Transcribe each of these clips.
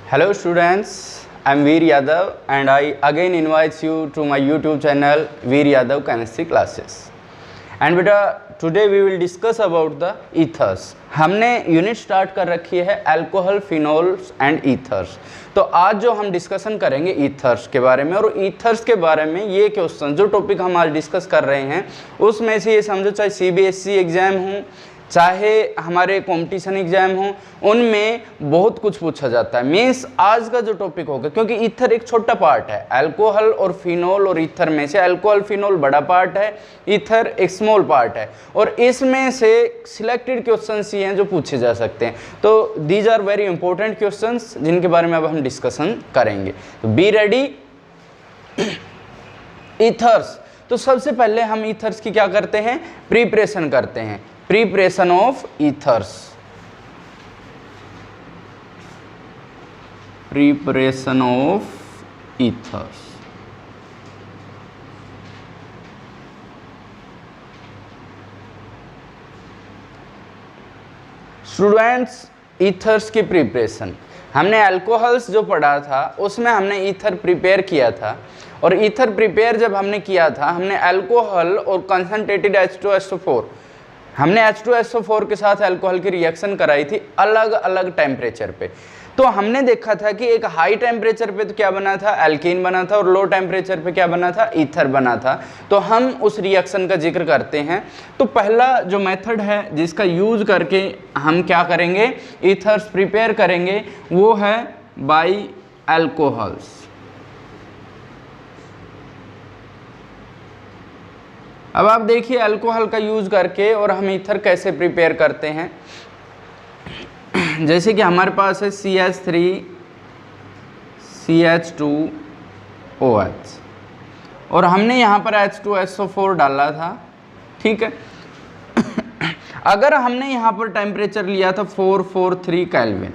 Hello students, I am Veer Yadav and I again invite you to my YouTube channel Veer Yadav Chemistry Classes. And beta today we will discuss about the ethers. हमने unit start कर रखी है alcohol, phenols and ethers. तो आज जो हम discussion करेंगे ethers के बारे में, और ईथर्स के बारे में ये क्वेश्चन जो टॉपिक हम आज डिस्कस कर रहे हैं उसमें से ये समझो, चाहे CBSE एग्जाम हो चाहे हमारे कंपटीशन एग्जाम हो, उनमें बहुत कुछ पूछा जाता है. मीन्स आज का जो टॉपिक होगा, क्योंकि ईथर एक छोटा पार्ट है, अल्कोहल और फिनोल और ईथर में से अल्कोहल फिनोल बड़ा पार्ट है, ईथर एक स्मॉल पार्ट है, और इसमें से सिलेक्टेड क्वेश्चंस ही हैं जो पूछे जा सकते हैं. तो these are very important questions जिनके बारे में अब हम डिस्कशन करेंगे. तो बी रेडी. ईथर्स, तो सबसे पहले हम ईथर्स की क्या करते हैं, प्रिपरेशन करते हैं. Preparation of ethers. Preparation of ethers. Students, ethers की प्रिपरेशन, हमने अल्कोहल्स जो पढ़ा था उसमें हमने ईथर प्रिपेयर किया था, और ईथर प्रिपेयर जब हमने किया था हमने अल्कोहल और कंसंट्रेटेड H2SO4, हमने H2SO4 के साथ अल्कोहल की रिएक्शन कराई थी अलग अलग टेम्परेचर पे. तो हमने देखा था कि एक हाई टेम्परेचर पे तो क्या बना था, एल्कीन बना था, और लो टेम्परेचर पे क्या बना था, ईथर बना था. तो हम उस रिएक्शन का जिक्र करते हैं. तो पहला जो मेथड है जिसका यूज करके हम क्या करेंगे, ईथर्स प्रिपेयर करेंगे, वो है बाई अल्कोहल्स. अब आप देखिए अल्कोहल का यूज करके और हम ईथर कैसे प्रिपेयर करते हैं. जैसे कि हमारे पास है CH3 CH2OH, और हमने यहाँ पर H2SO4 डाला था. ठीक है. अगर हमने यहाँ पर टेम्परेचर लिया था 443 केल्विन,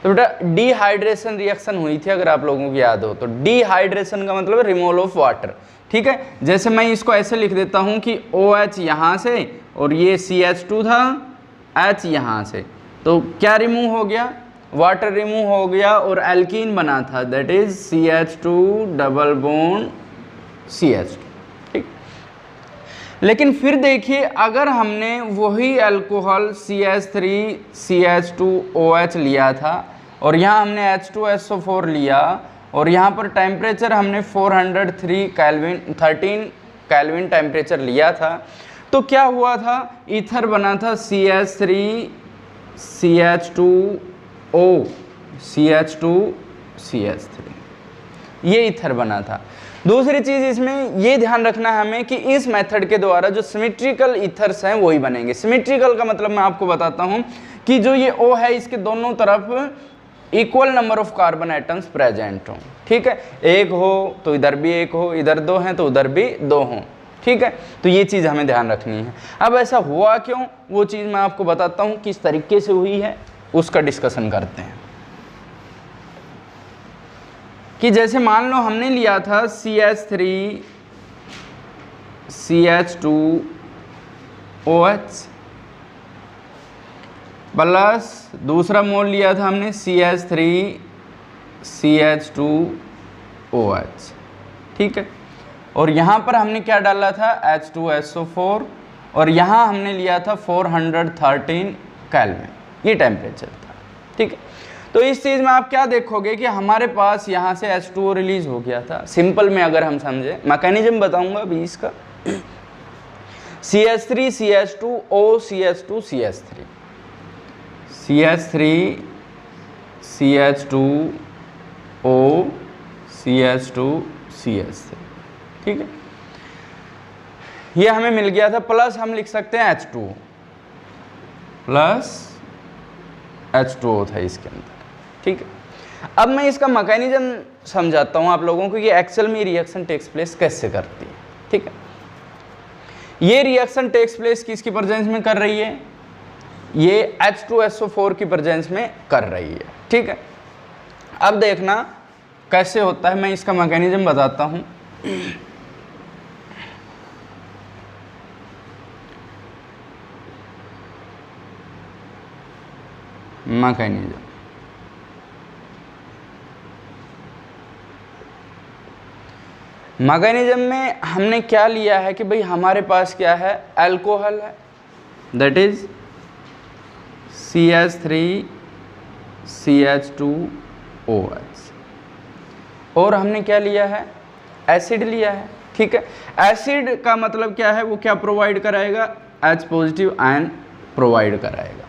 तो बेटा डिहाइड्रेशन रिएक्शन हुई थी. अगर आप लोगों को याद हो तो डिहाइड्रेशन का मतलब रिमूवल ऑफ वाटर. ठीक है. जैसे मैं इसको ऐसे लिख देता हूं कि OH यहाँ से और ये CH2 था, H यहाँ से, तो क्या रिमूव हो गया, वाटर रिमूव हो गया और एल्कीन बना था, that is CH2 double bond CH2. ठीक. लेकिन फिर देखिए अगर हमने वही अल्कोहल CH3 CH2OH लिया था और यहाँ हमने H2SO4 लिया, और यहाँ पर टेम्परेचर हमने 403 केल्विन 13 केल्विन टेम्परेचर लिया था, तो क्या हुआ था, ईथर बना था CH3 CH2O CH2 CH3, ये ईथर बना था. दूसरी चीज़ इसमें ये ध्यान रखना है हमें कि इस मेथड के द्वारा जो सिमेट्रिकल ईथर्स हैं वही बनेंगे. सिमेट्रिकल का मतलब मैं आपको बताता हूँ कि जो ये O है इसके दोनों तरफ equal number of carbon atoms present हो. ठीक है. एक हो तो इधर भी एक हो, इधर दो हैं तो उधर भी दो हों. ठीक है. तो ये चीज़ हमें ध्यान रखनी है. अब ऐसा हुआ क्यों, वो चीज़ मैं आपको बताता हूँ किस तरीके से हुई है, उसका डिस्कशन करते हैं. कि जैसे मान लो हमने लिया था CH3 CH2OH प्लस दूसरा मोल लिया था हमने CH3 CH2OH. ठीक है. और यहाँ पर हमने क्या डाला था, H2SO4, और यहाँ हमने लिया था 413 केल्विन, ये टेम्परेचर था. ठीक है. तो इस चीज़ में आप क्या देखोगे कि हमारे पास यहाँ से H2O रिलीज हो गया था. सिंपल में अगर हम समझे, मैकेनिज्म बताऊंगा अभी इसका. CH3 CH2O CH2 CH3 CH3 CH2O CH2 CH3. ठीक है. ये हमें मिल गया था, प्लस हम लिख सकते हैं H2O प्लस H2O था इसके अंदर. ठीक है. अब मैं इसका मैकेनिज्म समझाता हूँ आप लोगों को कि एक्चुअल में रिएक्शन टेक्स प्लेस कैसे करती है. ठीक है. ये रिएक्शन टेक्स प्लेस किसकी प्रेजेंस में कर रही है, ये H2SO4 की प्रेजेंस में कर रही है. ठीक है. अब देखना कैसे होता है, मैं इसका मैकेनिज्म बताता हूँ. मैकेनिज्म, मैकेनिज्म में हमने क्या लिया है कि भाई हमारे पास क्या है, अल्कोहल है, दैट इज CH3CH2OH, और हमने क्या लिया है, एसिड लिया है। ठीक है, एसिड का मतलब क्या है, वो क्या प्रोवाइड कराएगा, H पॉजिटिव आयन प्रोवाइड कराएगा,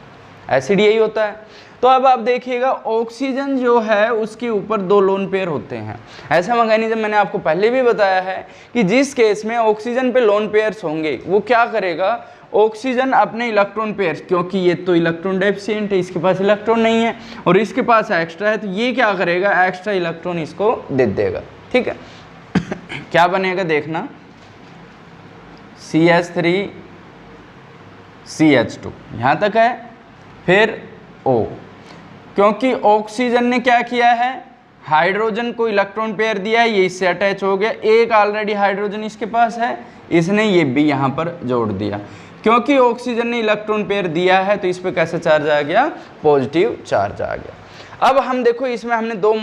एसिड यही होता है। तो अब आप देखिएगा ऑक्सीजन जो है उसके ऊपर 2 लोन पेयर होते हैं। ऐसा मैकेनिज्म मैंने आपको पहले भी बताया है कि जिस केस में ऑक्सीजन पे लोन पेयर्स होंगे वो क्या करेगा, ऑक्सीजन अपने इलेक्ट्रॉन पेयर, क्योंकि ये तो इलेक्ट्रॉन डेफिशिएंट है, इसके पास इलेक्ट्रॉन नहीं है और इसके पास एक्स्ट्रा है, तो ये क्या करेगा, एक्स्ट्रा इलेक्ट्रॉन इसको दे देगा। ठीक है क्या बनेगा देखना, CH3CH2 यहाँ तक है, फिर O, क्योंकि ऑक्सीजन ने क्या किया है, हाइड्रोजन को इलेक्ट्रॉन पेयर दिया है, ये इससे अटैच हो गया, एक ऑलरेडी हाइड्रोजन इसके पास है, इसने ये भी यहाँ पर जोड़ दिया। क्योंकि ऑक्सीजन ने इलेक्ट्रॉन पेयर दिया है तो इस पे कैसा चार्ज आ गया, पॉजिटिव चार्ज आ गया। अब हम देखो इसमें हमने 2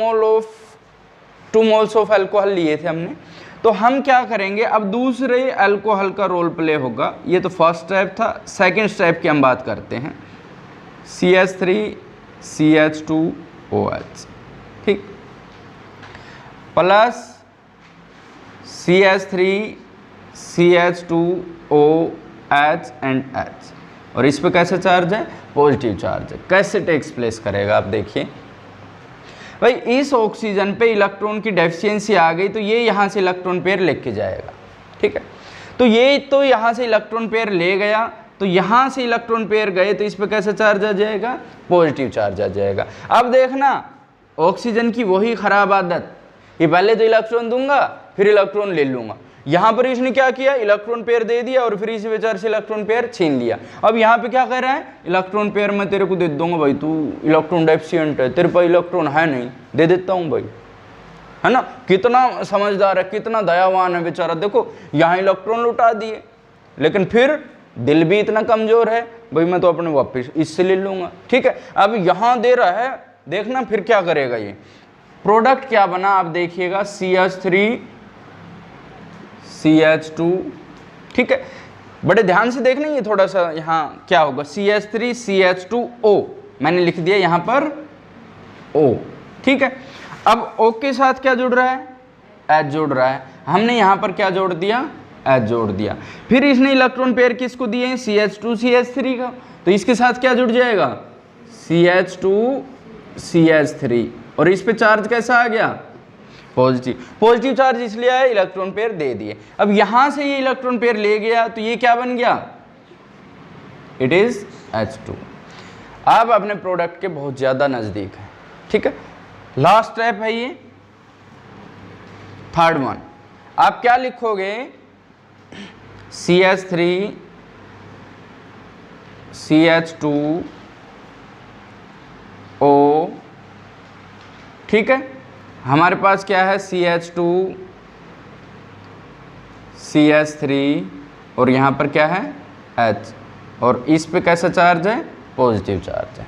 मोल्स ऑफ अल्कोहल लिए थे हमने, तो हम क्या करेंगे, अब दूसरे अल्कोहल का रोल प्ले होगा। ये तो फर्स्ट स्टेप था, सेकेंड स्टेप की हम बात करते हैं, CH3CH2OH, ठीक, प्लस CH3CH2OH एंड H, और इस पे कैसे चार्ज है, पॉजिटिव चार्ज है। कैसे टेक्स प्लेस करेगा आप देखिए भाई, इस ऑक्सीजन पे इलेक्ट्रॉन की डेफिशिएंसी आ गई तो ये यहाँ से इलेक्ट्रॉन पेयर लेके जाएगा। ठीक है, तो ये तो यहाँ से इलेक्ट्रॉन पेयर ले गया, तो यहाँ से इलेक्ट्रॉन पेयर गए तो इस पे कैसा चार्ज आ जाएगा, पॉजिटिव चार्ज आ जाएगा। अब देखना ऑक्सीजन की वही खराब आदत, ये पहले तो इलेक्ट्रॉन दूंगा फिर इलेक्ट्रॉन ले लूंगा। यहाँ पर इसने क्या किया, इलेक्ट्रॉन पेयर दे दिया और फिर इस बेचारे से इलेक्ट्रॉन पेयर छीन लिया। अब यहाँ पे क्या कह रहा है, इलेक्ट्रॉन पेयर मैं तेरे को दे दूंगा भाई, तू इलेक्ट्रॉन डेफिशिएंट है, तेरे पास इलेक्ट्रॉन है नहीं, दे देता हूँ भाई, है ना। कितना समझदार है, कितना दयावान है बेचारा, देखो यहाँ इलेक्ट्रॉन लुटा दिए, लेकिन फिर दिल भी इतना कमजोर है भाई, मैं तो अपने वापस इससे ले लूंगा। ठीक है, अब यहाँ दे रहा है, देखना फिर क्या करेगा, ये प्रोडक्ट क्या बना आप देखिएगा, CH3CH2। ठीक है, बड़े ध्यान से देखना, ये थोड़ा सा यहाँ क्या होगा, CH3CH2O मैंने लिख दिया यहाँ पर O। ठीक है, अब O के साथ क्या जुड़ रहा है, H जुड़ रहा है, हमने यहाँ पर क्या जोड़ दिया, H जोड़ दिया। फिर इसने इलेक्ट्रॉन पेयर किसको दिए हैं, CH2CH3 का, तो इसके साथ क्या जुड़ जाएगा, CH2CH3, और इस पे चार्ज कैसा आ गया, पॉजिटिव। पॉजिटिव चार्ज इसलिए आया, इलेक्ट्रॉन पेयर दे दिए। अब यहां से ये इलेक्ट्रॉन पेयर ले गया तो ये क्या बन गया, इट इज H2। अब अपने प्रोडक्ट के बहुत ज्यादा नजदीक है। ठीक है, लास्ट स्टेप है ये, थर्ड वन। आप क्या लिखोगे, CH3CH2O। ठीक है, हमारे पास क्या है, CH2CH3 और यहाँ पर क्या है, H, और इस पे कैसा चार्ज है, पॉजिटिव चार्ज है।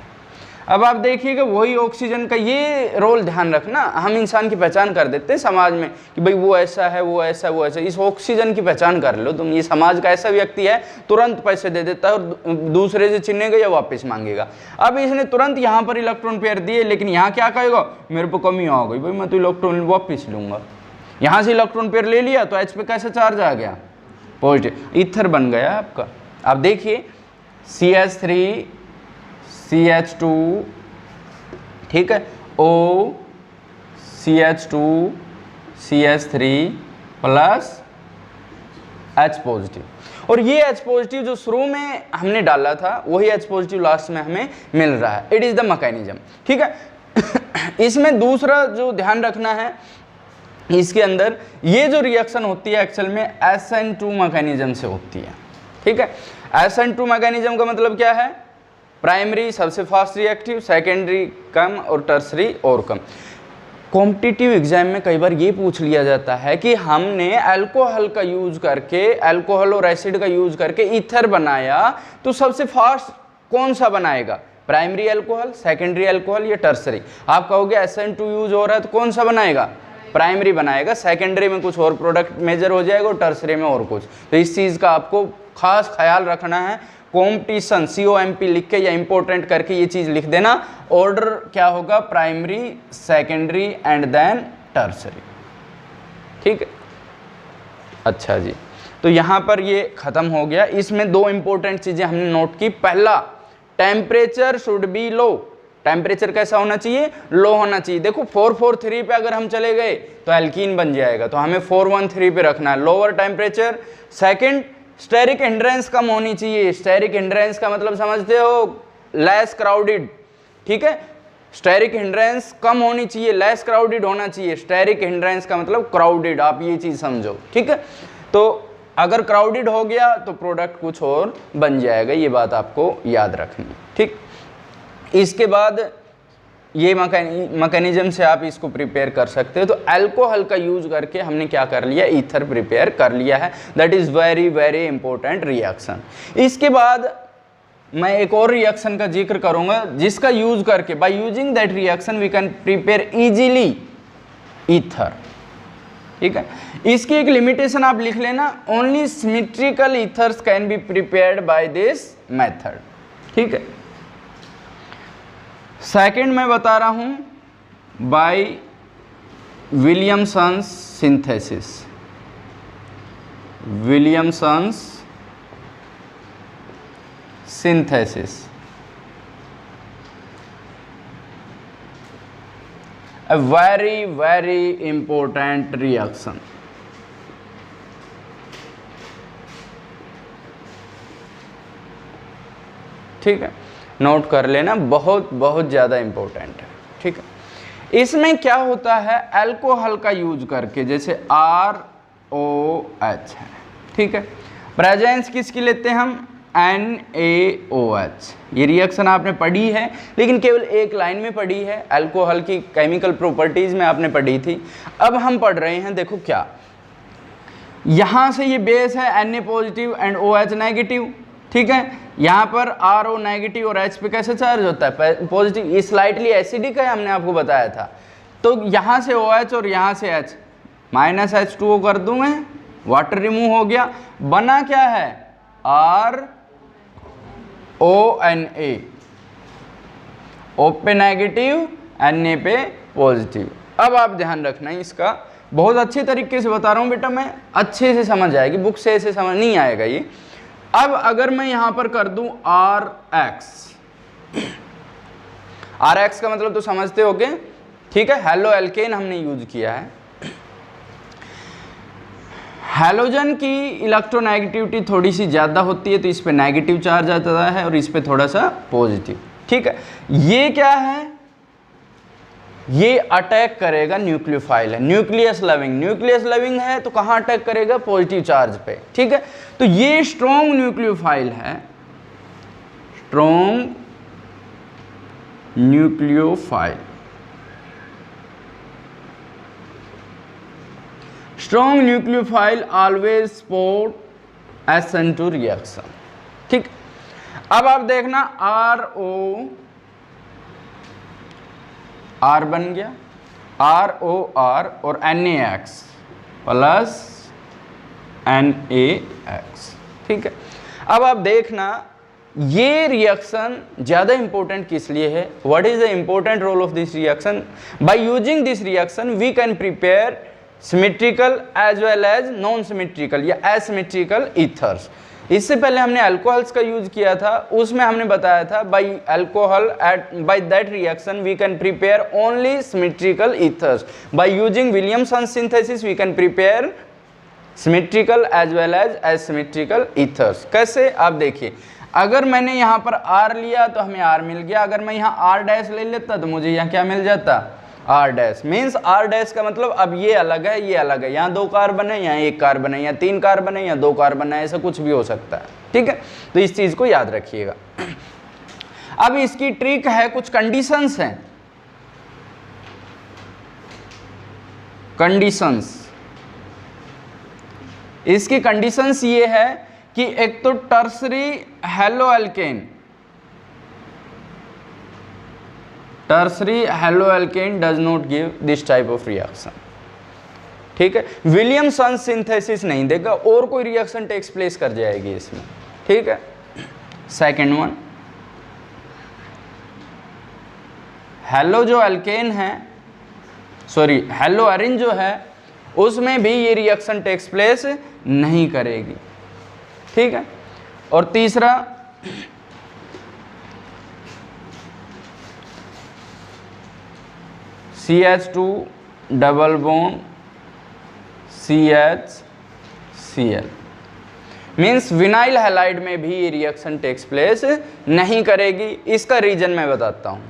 अब आप देखिएगा वही ऑक्सीजन का ये रोल ध्यान रखना, हम इंसान की पहचान कर देते हैं समाज में कि भाई वो ऐसा है, वो ऐसा, वो ऐसा। इस ऑक्सीजन की पहचान कर लो तुम, ये समाज का ऐसा व्यक्ति है, तुरंत पैसे दे देता है और दूसरे से छीनेगा या वापस मांगेगा। अब इसने तुरंत यहाँ पर इलेक्ट्रॉन पेयर दिए, लेकिन यहाँ क्या कहेगा, मेरे को कमी आ गई भाई, मैं तो इलेक्ट्रॉन वापस लूंगा। यहाँ से इलेक्ट्रॉन पेयर ले लिया तो H पे कैसा चार्ज आ गया, पॉजिटिव, ईथर बन गया आपका। आप देखिए CH3CH2, ठीक है, O CH2CH3 plus H positive, और ये H पॉजिटिव जो शुरू में हमने डाला था वही H पॉजिटिव लास्ट में हमें मिल रहा है। It is the mechanism. ठीक है, इसमें दूसरा जो ध्यान रखना है, इसके अंदर ये जो रिएक्शन होती है एक्चुअल में SN2 मैकेनिज्म से होती है। ठीक है, SN2 मैकेनिज्म का मतलब क्या है, प्राइमरी सबसे फास्ट रिएक्टिव, सेकेंडरी कम और टर्सरी और कम। कॉम्पिटिटिव एग्जाम में कई बार ये पूछ लिया जाता है कि हमने अल्कोहल का यूज करके, अल्कोहल और एसिड का यूज करके ईथर बनाया, तो सबसे फास्ट कौन सा बनाएगा, प्राइमरी अल्कोहल, सेकेंडरी अल्कोहल या टर्सरी। आप कहोगे SN2 यूज हो रहा है तो कौन सा बनाएगा, प्राइमरी बनाएगा, सेकेंडरी में कुछ और प्रोडक्ट मेजर हो जाएगा और टर्सरी में और कुछ। तो इस चीज़ का आपको खास ख्याल रखना है। कॉम्पिटिशन COMP लिख के या इंपॉर्टेंट करके ये चीज़ लिख देना। ऑर्डर क्या होगा, primary, secondary and then tertiary. ठीक है, अच्छा जी, तो यहाँ पर ये ख़त्म हो गया। इसमें दो इंपॉर्टेंट चीज़ें हमने नोट की। पहला, temperature should be low. Temperature कैसा होना चाहिए, लो होना चाहिए। देखो 443 पे अगर हम चले गए तो एल्कीन बन जाएगा, तो हमें 413 पे रखना है, lower temperature. Second, steric hindrance कम होनी चाहिए। स्टेरिक हिंड्रेंस का मतलब समझते हो, लेस क्राउडेड। ठीक है, स्टेरिक हिंड्रेंस कम होनी चाहिए, लेस क्राउडेड होना चाहिए। स्टेरिक हिंड्रेंस का मतलब क्राउडेड, आप ये चीज़ समझो। ठीक है, तो अगर क्राउडेड हो गया तो प्रोडक्ट कुछ और बन जाएगा, ये बात आपको याद रखनी। ठीक, इसके बाद ये मैकेनिज्म से आप इसको प्रिपेयर कर सकते हो। तो अल्कोहल का यूज करके हमने क्या कर लिया, ईथर प्रिपेयर कर लिया है। That is very very important reaction. इसके बाद मैं एक और रिएक्शन का जिक्र करूंगा जिसका यूज करके, by using that reaction we can prepare easily ether. ठीक है, इसकी एक लिमिटेशन आप लिख लेना, only symmetrical ethers can be prepared by this method. ठीक है, सेकंड मैं बता रहा हूं by Williamson's synthesis. Williamson's synthesis, a very very important reaction। ठीक है, नोट कर लेना, बहुत बहुत ज़्यादा इंपॉर्टेंट है। ठीक है, इसमें क्या होता है, अल्कोहल का यूज करके, जैसे ROH है। ठीक है, प्रेजेंस किसकी लेते हैं हम, NaOH। ये रिएक्शन आपने पढ़ी है लेकिन केवल एक लाइन में पढ़ी है, अल्कोहल की केमिकल प्रॉपर्टीज में आपने पढ़ी थी। अब हम पढ़ रहे हैं, देखो क्या, यहाँ से ये बेस है Na positive and OH negative. ठीक है, यहाँ पर RO नेगेटिव और H पे कैसे चार्ज होता है, पॉजिटिव। ये स्लाइटली एसिडिक है, हमने आपको बताया था। तो यहाँ से OH और यहाँ से H, -H2O कर दूँ मैं, वाटर रिमूव हो गया, बना क्या है, RONA। O पे नेगेटिव, Na पे पॉजिटिव। अब आप ध्यान रखना इसका, बहुत अच्छे तरीके से बता रहा हूँ बेटा, मैं अच्छे से समझ आएगी, बुक से ऐसे समझ नहीं आएगा ये। अब अगर मैं यहां पर कर दूं RX, RX का मतलब तो समझते होगे। ठीक है, हेलो एल्केन हमने यूज किया है। हैलोजन की इलेक्ट्रोनेगेटिविटी थोड़ी सी ज़्यादा होती है, तो इस पे नेगेटिव चार्ज आता है और इस पे थोड़ा सा पॉजिटिव। ठीक है, ये क्या है, ये अटैक करेगा, न्यूक्लियोफाइल है, न्यूक्लियस लविंग। न्यूक्लियस लविंग है तो कहाँ अटैक करेगा, पॉजिटिव चार्ज पे। ठीक है, तो ये स्ट्रॉन्ग न्यूक्लियोफाइल है, strong nucleophile. Strong nucleophile always support SN2 reaction. ठीक, अब आप देखना RO, R बन गया, ROR और NaX प्लस NaX। ठीक है, अब आप देखना ये रिएक्शन ज़्यादा इंपॉर्टेंट किस लिए है, what is the important role of this reaction. By using this reaction we can prepare symmetrical as well as non symmetrical या एसिमेट्रिकल ईथर्स। इससे पहले हमने अल्कोहल्स का यूज किया था, उसमें हमने बताया था by alcohol by that reaction we can prepare only symmetrical ethers. By using Williamson synthesis we can prepare symmetrical as well as asymmetrical ethers. कैसे, आप देखिए, अगर मैंने यहाँ पर R लिया तो हमें R मिल गया, अगर मैं यहाँ R' ले लेता तो मुझे यहाँ क्या मिल जाता, R' मीन्स R' का मतलब अब ये अलग है, ये अलग है, यहाँ 2 कार्बन है, यहाँ 1 कार्बन है, यहाँ 3 कार्बन है, यहाँ 2 कार्बन है, ऐसा कुछ भी हो सकता है। ठीक है, तो इस चीज़ को याद रखिएगा। अब इसकी ट्रिक है, कुछ कंडीशंस हैं, कंडीशंस। इसकी कंडीशंस ये है कि एक तो tertiary haloalkane, tertiary haloalkane does not give this type of reaction। ठीक है, विलियमसन सिंथेसिस नहीं देगा, और कोई रिएक्शन टेक्स प्लेस कर जाएगी इसमें, ठीक है। सेकंड वन, हेलो जो अल्केन है, सॉरी हेलो एरिन जो है, उसमें भी ये रिएक्शन टेक्स प्लेस नहीं करेगी, ठीक है। और तीसरा, CH2 double bond CHCl, means vinyl halide में भी ये रिएक्शन टेक्स प्लेस नहीं करेगी। इसका रीजन मैं बताता हूँ।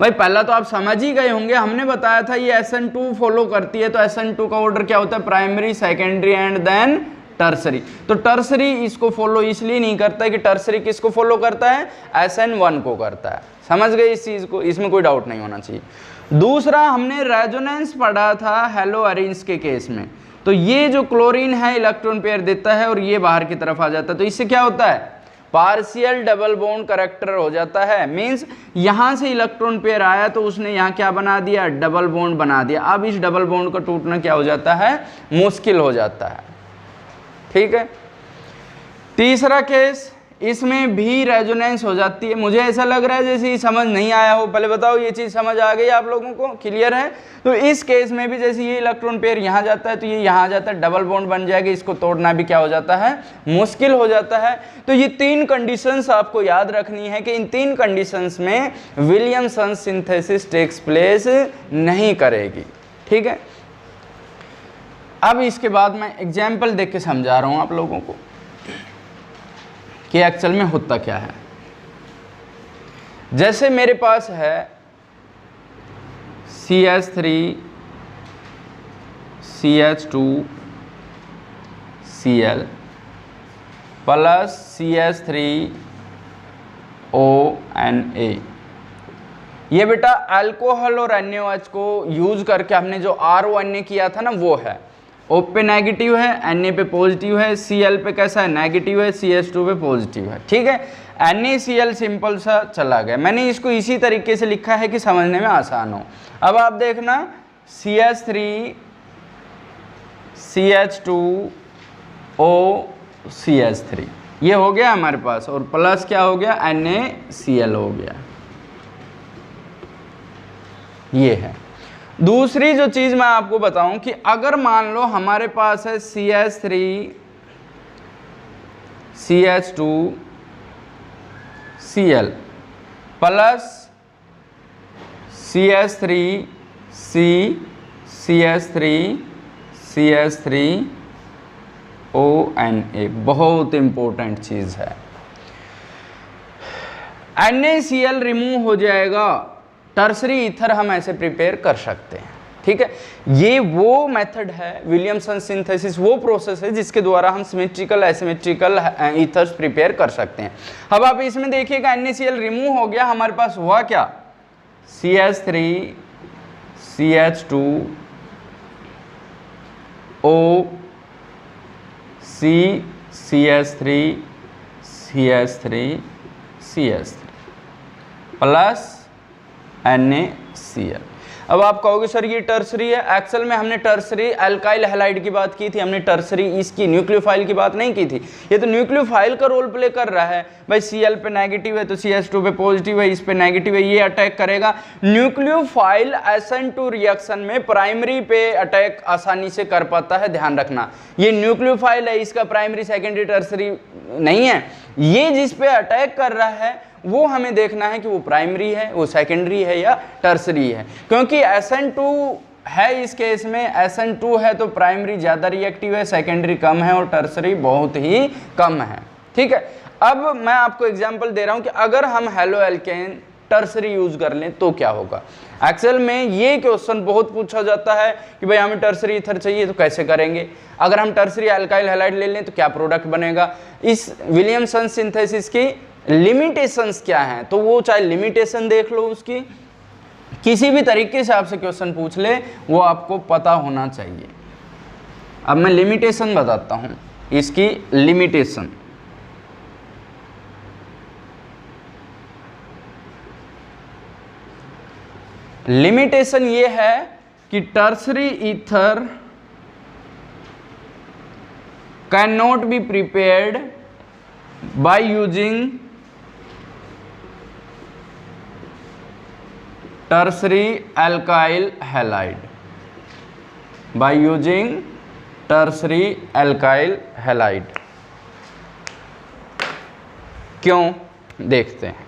भाई पहला तो आप समझ ही गए होंगे, हमने बताया था ये SN2 फॉलो करती है, तो SN2 का ऑर्डर क्या होता है, primary, secondary and then tertiary. तो टर्सरी इसको फॉलो इसलिए नहीं करता है कि टर्सरी किसको फॉलो करता है, SN1 को करता है। समझ गए इस चीज को, इसमें कोई डाउट नहीं होना चाहिए। दूसरा, हमने रेजोनेंस पढ़ा था हेलो एरिन्स के केस में, तो ये जो क्लोरीन है इलेक्ट्रॉन पेयर देता है और ये बाहर की तरफ आ जाता है, तो इससे क्या होता है, पार्शियल डबल बॉन्ड करेक्टर हो जाता है। मींस यहां से इलेक्ट्रॉन पेयर आया तो उसने यहां क्या बना दिया, डबल बॉन्ड बना दिया। अब इस डबल बॉन्ड का टूटना क्या हो जाता है, मुश्किल हो जाता है, ठीक है। तीसरा केस, इसमें भी रेजोनेंस हो जाती है। मुझे ऐसा लग रहा है जैसे ये समझ नहीं आया हो, पहले बताओ ये चीज समझ आ गई आप लोगों को, क्लियर है। तो इस केस में भी जैसे ये इलेक्ट्रॉन पेयर यहाँ जाता है तो ये यहाँ जाता है, डबल बॉन्ड बन जाएगा, इसको तोड़ना भी क्या हो जाता है, मुश्किल हो जाता है। तो ये तीन कंडीशंस आपको याद रखनी है कि इन तीन कंडीशंस में विलियमसन सिंथेसिस टेक्स प्लेस नहीं करेगी, ठीक है। अब इसके बाद मैं एग्जाम्पल देख के समझा रहा हूँ आप लोगों को कि एक्चुअल में होता क्या है। जैसे मेरे पास है CH3 CH2 Cl plus CH3 ONA। ये बेटा अल्कोहल और NaOH को यूज करके हमने जो RONA किया था ना वो है। O पे नेगेटिव है, Na पे पॉजिटिव है, Cl पे कैसा है, नेगेटिव है, CH2 पे पॉजिटिव है, ठीक है। NaCl सिंपल सा चला गया। मैंने इसको इसी तरीके से लिखा है कि समझने में आसान हो। अब आप देखना CH3 CH2 O CH3 ये हो गया हमारे पास, और प्लस क्या हो गया, NaCl हो गया, ये है। दूसरी जो चीज मैं आपको बताऊं कि अगर मान लो हमारे पास है CH3 CH2 Cl plus CH3 C CH3 CH3 ONA, बहुत इंपॉर्टेंट चीज है। NaCl रिमूव हो जाएगा, टर्सरी ईथर हम ऐसे प्रिपेयर कर सकते हैं, ठीक है। ये वो मेथड है विलियमसन सिंथेसिस, वो प्रोसेस है जिसके द्वारा हम सिमेट्रिकल एसिमेट्रिकल ईथर्स प्रिपेयर कर सकते हैं। अब आप इसमें देखिएगा NaCl रिमूव हो गया, हमारे पास हुआ क्या, CH3 CH2 O C CH3 CH3 CH3 plus NaCl। अब आप कहोगे सर ये टर्सरी है, एक्चुअल में हमने टर्सरी अल्काइल हैलाइड की बात की थी, हमने टर्सरी इसकी न्यूक्लियोफाइल की बात नहीं की थी। ये तो न्यूक्लियोफाइल का रोल प्ले कर रहा है। भाई Cl पे नेगेटिव है तो CH2 पे पॉजिटिव है, इस पे नेगेटिव है, ये अटैक करेगा। न्यूक्लियोफाइल SN2 रिएक्शन में प्राइमरी पे अटैक आसानी से कर पाता है, ध्यान रखना। ये न्यूक्लियोफाइल है, इसका प्राइमरी सेकेंडरी टर्सरी नहीं है। ये जिस पे अटैक कर रहा है वो हमें देखना है कि वो प्राइमरी है, वो सेकेंडरी है या टर्सरी है, क्योंकि SN2 है इस केस में, SN2 है तो प्राइमरी ज़्यादा रिएक्टिव है, सेकेंडरी कम है और टर्सरी बहुत ही कम है, ठीक है। अब मैं आपको एग्जांपल दे रहा हूं कि अगर हम हेलो एल्केन टर्सरी यूज कर लें तो क्या होगा। एक्चुअल में ये क्वेश्चन बहुत पूछा जाता है कि भाई हमें टर्सरी ईथर चाहिए तो कैसे करेंगे, अगर हम टर्सरी अल्काइल हैलाइड ले लें तो क्या प्रोडक्ट बनेगा। इस विलियमसन सिंथेसिस की लिमिटेशंस क्या हैं, तो वो चाहे लिमिटेशन देख लो उसकी, किसी भी तरीके से आपसे क्वेश्चन पूछ ले वो आपको पता होना चाहिए। अब मैं लिमिटेशन बताता हूं, इसकी लिमिटेशन। लिमिटेशन ये है कि tertiary ether can not be prepared by using tertiary alkyl halide, by using tertiary alkyl halide. क्यों, देखते हैं।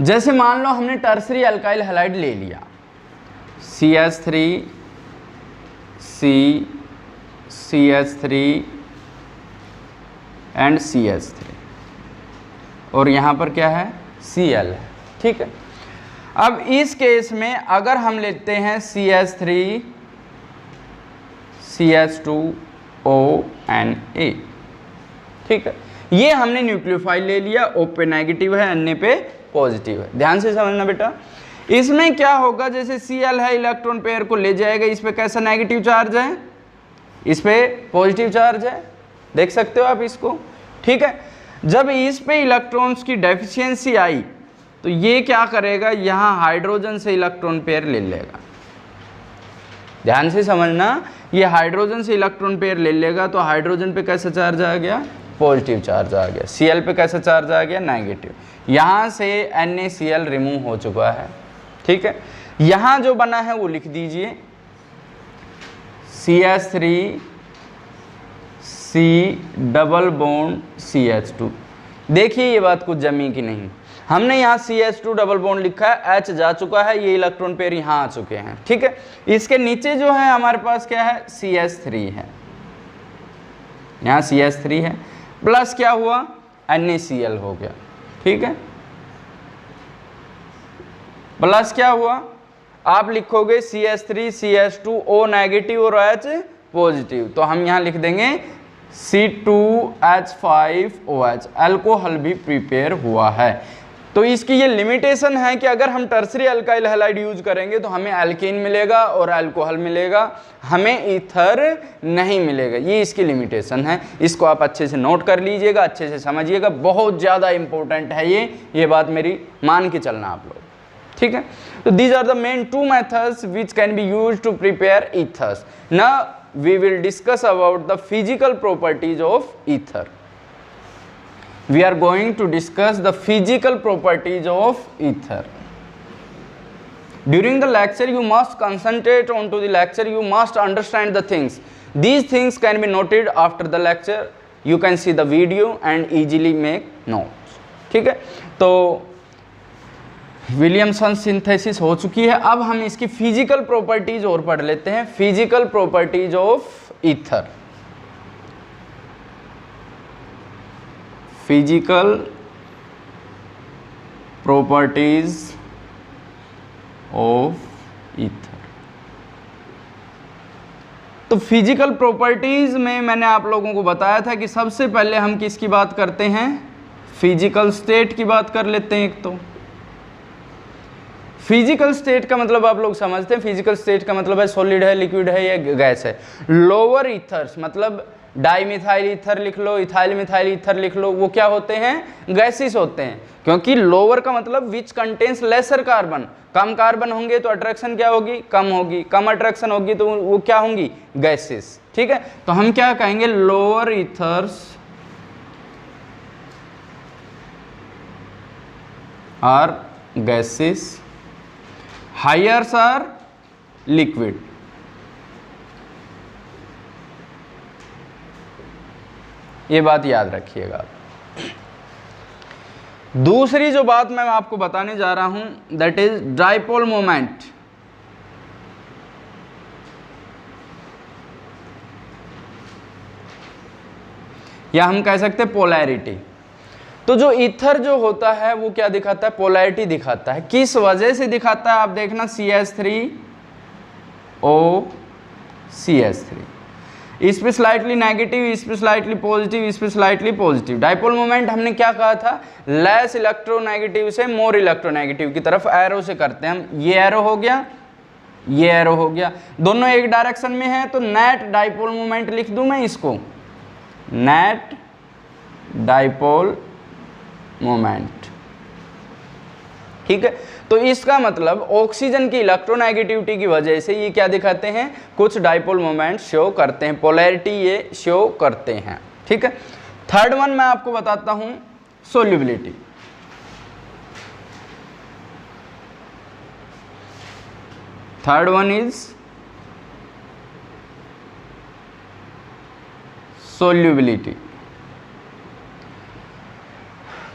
जैसे मान लो हमने टर्सरी एल्काइल हैलाइड ले लिया, CH3 C CH3 and CH3, और यहाँ पर क्या है, Cl है, ठीक है। अब इस केस में अगर हम लेते हैं CH3 CH2ONA, ठीक है, ये हमने न्यूक्लियोफाइल ले लिया, O पे नेगेटिव है, N पे पॉजिटिव है। ध्यान से समझना बेटा, इसमें क्या होगा, जैसे Cl है, इलेक्ट्रॉन पेयर को ले जाएगा, इस पे कैसा नेगेटिव चार्ज है, इस पे पॉजिटिव चार्ज है, देख सकते हो आप इसको, ठीक है। जब इस पे इलेक्ट्रॉन्स की डेफिशिएंसी आई तो ये क्या करेगा, यहाँ हाइड्रोजन से इलेक्ट्रॉन पेयर ले लेगा। ध्यान से समझना, ये हाइड्रोजन से इलेक्ट्रॉन पेयर ले लेगा, तो हाइड्रोजन पे कैसा चार्ज आ गया, पॉजिटिव चार्ज आ गया। Cl पे कैसा चार्ज आ गया, नेगेटिव। यहाँ से NaCl रिमूव हो चुका है, ठीक है। यहाँ जो बना है वो लिख दीजिए, CH3 C double bond CH2। देखिए ये बात कुछ जमी कि नहीं, हमने यहाँ CH2 डबल बॉन्ड लिखा है, H जा चुका है, ये इलेक्ट्रॉन पेयर यहाँ आ चुके हैं, ठीक है। इसके नीचे जो है हमारे पास क्या है, CH3 है, यहाँ CH3 है, प्लस क्या हुआ, NaCl हो गया, ठीक है। प्लस क्या हुआ, आप लिखोगे CH3 CH2O नेगेटिव और H पॉजिटिव, तो हम यहाँ लिख देंगे C2H5OH, अल्कोहल भी प्रिपेयर हुआ है। तो इसकी ये लिमिटेशन है कि अगर हम टर्सरी अल्काइल हैलाइड यूज करेंगे तो हमें एल्कीन मिलेगा और अल्कोहल मिलेगा, हमें ईथर नहीं मिलेगा, ये इसकी लिमिटेशन है। इसको आप अच्छे से नोट कर लीजिएगा, अच्छे से समझिएगा, बहुत ज़्यादा इंपॉर्टेंट है ये बात मेरी मान के चलना आप लोग, ठीक है। तो these are the main two methods which can be use to prepare ethers. Now we will discuss about the physical properties of ether. We are going to discuss the physical properties of ether. During the lecture, you must concentrate on to the lecture. You must understand the things. These things can be noted after the lecture. You can see the video and easily make notes. ठीक है, तो Williamson synthesis हो चुकी है। अब हम इसकी physical properties और पढ़ लेते हैं। Physical properties of ether. Physical properties of ether. तो फिजिकल प्रॉपर्टीज में मैंने आप लोगों को बताया था कि सबसे पहले हम किसकी बात करते हैं, फिजिकल स्टेट की बात कर लेते हैं। एक तो फिजिकल स्टेट का मतलब आप लोग समझते हैं, फिजिकल स्टेट का मतलब है सॉलिड है, लिक्विड है या गैस है। लोअर ईथर्स मतलब डाइमिथाइल ईथर लिख लो, इथाइल मिथाइल ईथर लिख लो, वो क्या होते हैं, गैसेस होते हैं। क्योंकि लोअर का मतलब विच कंटेन्स लेसर कार्बन, कम कार्बन होंगे तो अट्रैक्शन क्या होगी, कम होगी, कम अट्रैक्शन होगी तो वो क्या होंगी, गैसेस। ठीक है, तो हम क्या कहेंगे, lower ethers are gases, highers are liquid. ये बात याद रखिएगा। दूसरी जो बात मैं आपको बताने जा रहा हूं दैट इज डाइपोल मोमेंट। या हम कह सकते हैं पोलैरिटी। तो जो ईथर जो होता है वो क्या दिखाता है, पोलैरिटी दिखाता है। किस वजह से दिखाता है आप देखना, CH3O CH3, इस पे स्लाइटली नेगेटिव, इस पे स्लाइटली पॉजिटिव, इस पे स्लाइटली पॉजिटिव। डाइपोल मोमेंट हमने क्या कहा था, लेस इलेक्ट्रोनेगेटिव से मोर इलेक्ट्रोनेगेटिव की तरफ एरो से करते हैं हम। ये एरो हो गया, ये एरो हो गया, दोनों एक डायरेक्शन में है, तो नेट डाइपोल मोमेंट लिख दूं मैं इसको, नेट डाइपोल मोमेंट। ठीक है। तो इसका मतलब ऑक्सीजन की इलेक्ट्रोनेगेटिविटी की वजह से ये क्या दिखाते हैं, कुछ डाइपोल मोमेंट शो करते हैं, पोलैरिटी ये शो करते हैं, ठीक है। थर्ड वन मैं आपको बताता हूं, solubility. Third one is solubility.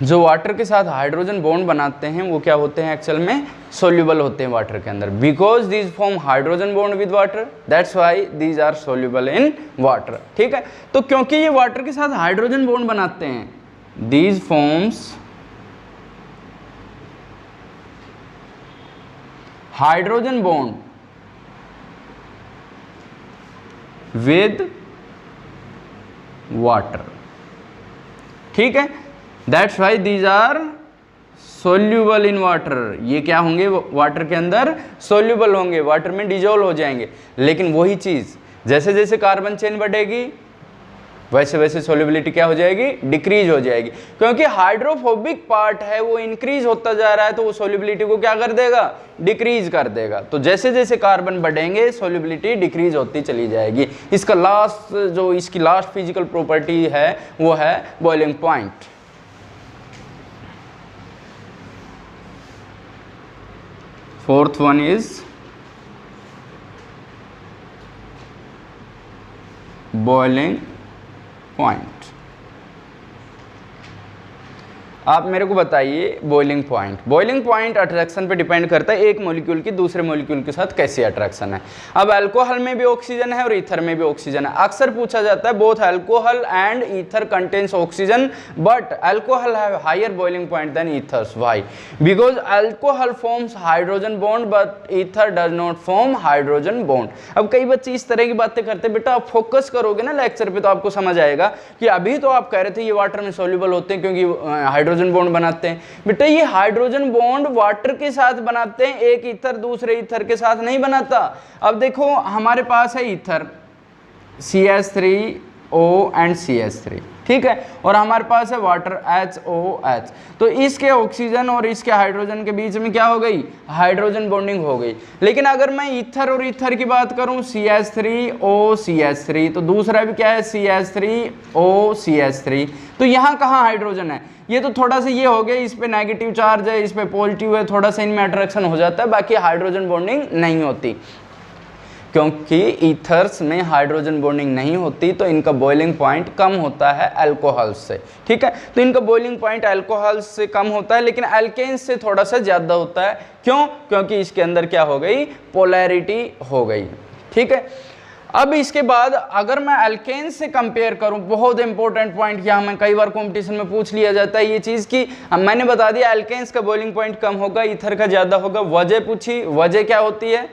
जो वाटर के साथ हाइड्रोजन बॉन्ड बनाते हैं वो क्या होते हैं, एक्चुअल में सोल्यूबल होते हैं वाटर के अंदर, because these form hydrogen bond with water, that's why these are soluble in water, ठीक है। तो क्योंकि ये वाटर के साथ हाइड्रोजन बॉन्ड बनाते हैं, these forms hydrogen bond with water, ठीक है, that's why these are soluble in water. ये क्या होंगे, वाटर के अंदर सोल्यूबल होंगे, वाटर में डिजोल्व हो जाएंगे। लेकिन वही चीज जैसे जैसे कार्बन चेन बढ़ेगी वैसे वैसे सोल्यूबिलिटी क्या हो जाएगी, डिक्रीज हो जाएगी, क्योंकि हाइड्रोफोबिक पार्ट है वो इंक्रीज होता जा रहा है, तो वो सोल्यूबिलिटी को क्या कर देगा, डिक्रीज कर देगा। तो जैसे जैसे कार्बन बढ़ेंगे सोल्यूबिलिटी डिक्रीज होती चली जाएगी। इसका लास्ट जो इसकी लास्ट फिजिकल प्रॉपर्टी है वो है boiling point. Fourth one is boiling point. आप मेरे को बताइए boiling point. Boiling point attraction पे डिपेंड करता है एक मॉलिक्यूल की दूसरे मॉलिक्यूल के साथ कैसी अट्रैक्शन है। अब अल्कोहल में भी ऑक्सीजन है और ईथर में भी ऑक्सीजन है। अक्सर पूछा जाता है both alcohol and ether contains oxygen but alcohol have higher boiling point than ethers. Why? Because alcohol forms hydrogen bond but ether does not form hydrogen bond. अब कई बच्चे इस तरह की बातें करते हैं, बेटा आप फोकस करोगे ना लेक्चर पे तो आपको समझ आएगा कि अभी तो आप कह रहे थे ये वाटर में सोल्यूबल होते हैं क्योंकि हाइड्रोजन बॉन्ड बनाते हैं। बेटा ये हाइड्रोजन बॉन्ड वाटर के साथ बनाते हैं, एक ईथर दूसरे ईथर के साथ नहीं बनाता। अब देखो हमारे पास है ईथर CH3O एंड CH3, ठीक है, और हमारे पास है वाटर HOH। तो इसके ऑक्सीजन और इसके हाइड्रोजन के बीच में क्या हो गई, हाइड्रोजन बॉन्डिंग हो गई। लेकिन अगर मैं ईथर और ईथर की बात करूं CH3O CH3, तो दूसरा भी क्या है CH3O CH3, तो यहाँ कहाँ हाइड्रोजन है, ये तो थोड़ा सा ये हो गया, इस पे नेगेटिव चार्ज है इस पे पॉजिटिव है, थोड़ा सा इनमें अट्रैक्शन हो जाता है, बाकी हाइड्रोजन बॉन्डिंग नहीं होती। क्योंकि ईथर्स में हाइड्रोजन बॉन्डिंग नहीं होती तो इनका बॉइलिंग पॉइंट कम होता है अल्कोहल से, ठीक है। तो इनका बॉइलिंग पॉइंट अल्कोहल से कम होता है लेकिन अल्केन्स से थोड़ा सा ज़्यादा होता है। क्यों? क्योंकि इसके अंदर क्या हो गई, पोलैरिटी हो गई, ठीक है। अब इसके बाद अगर मैं अल्केन्स से कंपेयर करूं, बहुत इंपॉर्टेंट पॉइंट यहाँ में कई बार कॉम्पिटिशन में पूछ लिया जाता है ये चीज़ की, मैंने बता दिया अल्केन्स का बॉइलिंग पॉइंट कम होगा, ईथर का ज़्यादा होगा। वजह पूछी, वजह क्या होती है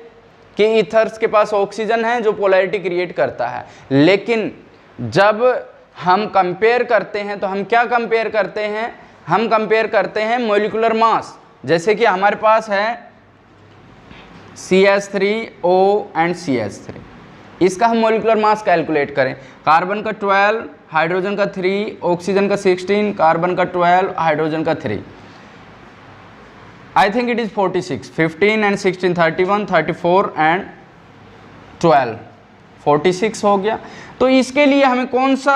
कि ईथर्स के पास ऑक्सीजन है जो पोलैरिटी क्रिएट करता है, लेकिन जब हम कंपेयर करते हैं तो हम क्या कंपेयर करते हैं, हम कंपेयर करते हैं मॉलिक्यूलर मास। जैसे कि हमारे पास है CH3O एंड CH3, इसका हम मॉलिक्यूलर मास कैलकुलेट करें, कार्बन का 12, हाइड्रोजन का 3, ऑक्सीजन का 16, कार्बन का 12, हाइड्रोजन का 3, I think it is 46, 15 and 16 31, 34 and 12, 46 हो गया। तो इसके लिए हमें कौन सा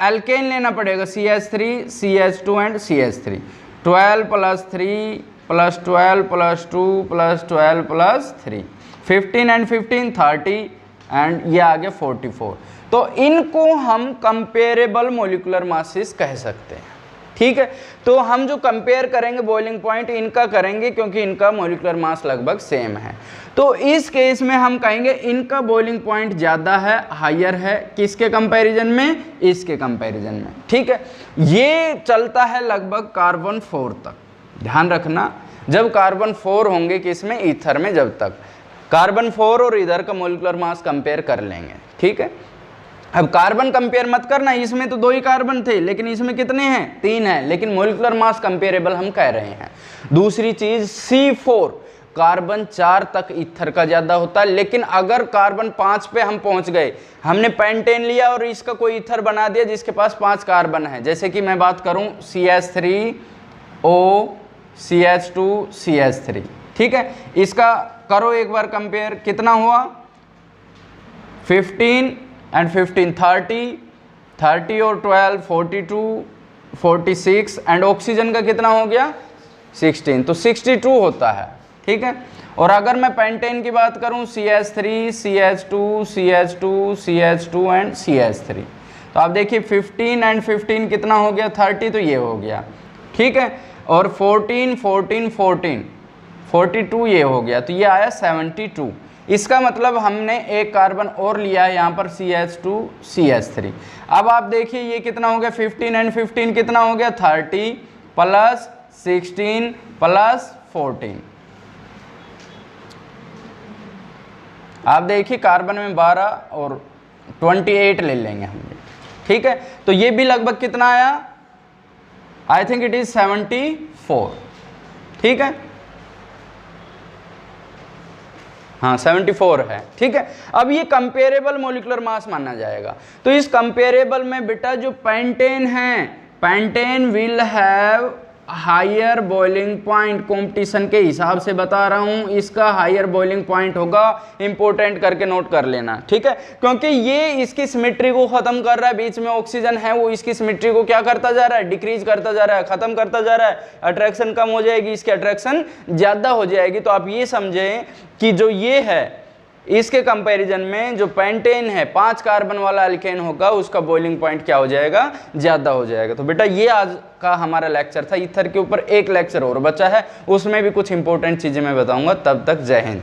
एल्केन लेना पड़ेगा, CH3, CH2 and CH3, 12 + 3 + 12 + 2 + 12 + 3, 15 and 15 30 and ये आ गया 44। तो इनको हम कंपेरेबल मॉलिक्यूलर मासेस कह सकते हैं, ठीक है। तो हम जो कंपेयर करेंगे बॉइलिंग पॉइंट इनका करेंगे क्योंकि इनका मॉलिक्यूलर मास लगभग सेम है। तो इस केस में हम कहेंगे इनका बॉइलिंग पॉइंट ज़्यादा है, हायर है, किसके कंपैरिजन में, इसके कंपैरिजन में, ठीक है। ये चलता है लगभग कार्बन 4 तक, ध्यान रखना, जब कार्बन 4 होंगे किसमें, ईथर में, जब तक कार्बन 4 और इधर का मॉलिक्यूलर मास कंपेयर कर लेंगे, ठीक है। अब कार्बन कंपेयर मत करना, इसमें तो 2 ही कार्बन थे लेकिन इसमें कितने हैं, 3 हैं, लेकिन मॉलिक्यूलर मास कंपेरेबल हम कह रहे हैं। दूसरी चीज C4, कार्बन 4 तक ईथर का ज्यादा होता है, लेकिन अगर कार्बन 5 पे हम पहुंच गए, हमने पेंटेन लिया और इसका कोई ईथर बना दिया जिसके पास 5 कार्बन है, जैसे कि मैं बात करूं CH3O CH2CH3। ठीक है, इसका करो एक बार कंपेयर, कितना हुआ 15 एंड 15 30 और 12 42 46 एंड ऑक्सीजन का कितना हो गया 16, तो 62 होता है। ठीक है, और अगर मैं पेंटेन की बात करूं CH3 CH2 CH2 CH2 and CH3, तो आप देखिए 15 एंड 15 कितना हो गया 30, तो ये हो गया। ठीक है, और 14 14 14 42 ये हो गया, तो ये आया 72। इसका मतलब हमने एक कार्बन और लिया है यहाँ पर CH2 CH3। अब आप देखिए ये कितना हो गया 15 एंड 15 कितना हो गया 30 प्लस 16 प्लस 14। आप देखिए कार्बन में 12 और 28 ले लेंगे हम। ठीक है, तो ये भी लगभग कितना आया, आई थिंक इट इज 74। ठीक है, हाँ 74 है। ठीक है, अब ये कंपेरेबल मॉलिक्यूलर मास माना जाएगा। तो इस कंपेरेबल में बेटा जो पेंटेन है, pentane will have higher boiling point, competition के हिसाब से बता रहा हूं, इसका हायर बॉइलिंग पॉइंट होगा, इंपॉर्टेंट करके नोट कर लेना। ठीक है, क्योंकि ये इसकी सिमेट्री को खत्म कर रहा है, बीच में ऑक्सीजन है वो इसकी सिमेट्री को क्या करता जा रहा है, डिक्रीज करता जा रहा है, खत्म करता जा रहा है, अट्रैक्शन कम हो जाएगी, इसकी अट्रैक्शन ज्यादा हो जाएगी। तो आप ये समझें कि जो ये है इसके कंपैरिजन में जो पेंटेन है 5 कार्बन वाला एल्केन होगा, उसका बॉइलिंग पॉइंट क्या हो जाएगा, ज्यादा हो जाएगा। तो बेटा ये आज का हमारा लेक्चर था। ईथर के ऊपर एक लेक्चर और बचा है, उसमें भी कुछ इंपॉर्टेंट चीजें मैं बताऊंगा। तब तक जय हिंद।